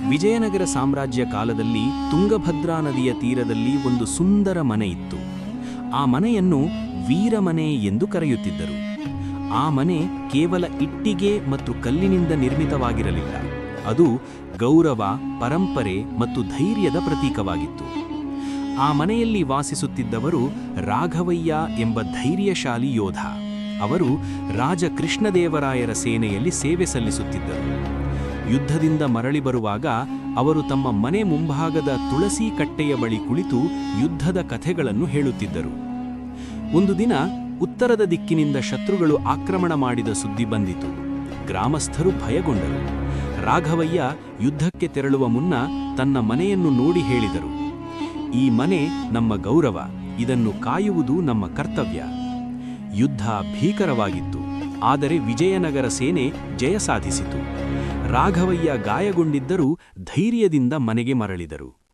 ವಿಜಯನಗರ ಸಾಮ್ರಾಜ್ಯ ಕಾಲದಲ್ಲಿ ತುಂಗಭದ್ರಾ ನದಿಯ ತೀರದಲ್ಲಿ ಒಂದು ಸುಂದರ ಮನೆ ಇತ್ತು. ಆ ಮನೆಯನ್ನು ವೀರಮನೆ ಎಂದು ಕರೆಯುತ್ತಿದ್ದರು. ಆ ಮನೆ ಕೇವಲ ಇಟ್ಟಿಗೆ ಮತ್ತು ಕಲ್ಲಿನಿಂದ ನಿರ್ಮಿತವಾಗಿರಲಿಲ್ಲ. ಅದು ಗೌರವ, ಪರಂಪರೆ ಮತ್ತು ಧೈರ್ಯದ ಪ್ರತೀಕವಾಗಿತ್ತು. ಆ ಮನೆಯಲ್ಲಿ ವಾಸಿಸುತ್ತಿದ್ದವರು ರಾಘವಯ್ಯ ಎಂಬ ಧೈರ್ಯಶಾಲಿ ಯೋಧ. ಅವರು ರಾಜ ಕೃಷ್ಣದೇವರಾಯರ ಸೇನೆಯಲ್ಲಿ ಸೇವೆ ಸಲ್ಲಿಸುತ್ತಿದ್ದರು. ಯುದ್ಧದಿಂದ ಮರಳಿ ಬರುವಾಗ ಅವರು ತಮ್ಮ ಮನೆ ಮುಂಭಾಗದ ತುಳಸಿ ಕಟ್ಟೆಯ ಬಳಿ ಕುಳಿತು ಯುದ್ಧದ ಕಥೆಗಳನ್ನು ಹೇಳುತ್ತಿದ್ದರು. ಒಂದು ದಿನ ಉತ್ತರದ ದಿಕ್ಕಿನಿಂದ ಶತ್ರುಗಳು ಆಕ್ರಮಣ ಮಾಡಿದ ಸುದ್ದಿ ಬಂದಿತು. ಗ್ರಾಮಸ್ಥರು ಭಯಗೊಂಡರು. ರಾಘವಯ್ಯ ಯುದ್ಧಕ್ಕೆ ತೆರಳುವ ಮುನ್ನ ತನ್ನ ಮನೆಯನ್ನು ನೋಡಿ ಹೇಳಿದರು, "ಈ ಮನೆ ನಮ್ಮ ಗೌರವ, ಇದನ್ನು ಕಾಯುವುದು ನಮ್ಮ ಕರ್ತವ್ಯ." ಯುದ್ಧ ಭೀಕರವಾಗಿತ್ತು, ಆದರೆ ವಿಜಯನಗರ ಸೇನೆ ಜಯ ಸಾಧಿಸಿತು. ರಾಘವಯ್ಯ ಗಾಯಗೊಂಡಿದ್ದರೂ ಧೈರ್ಯದಿಂದ ಮನೆಗೆ ಮರಳಿದರು.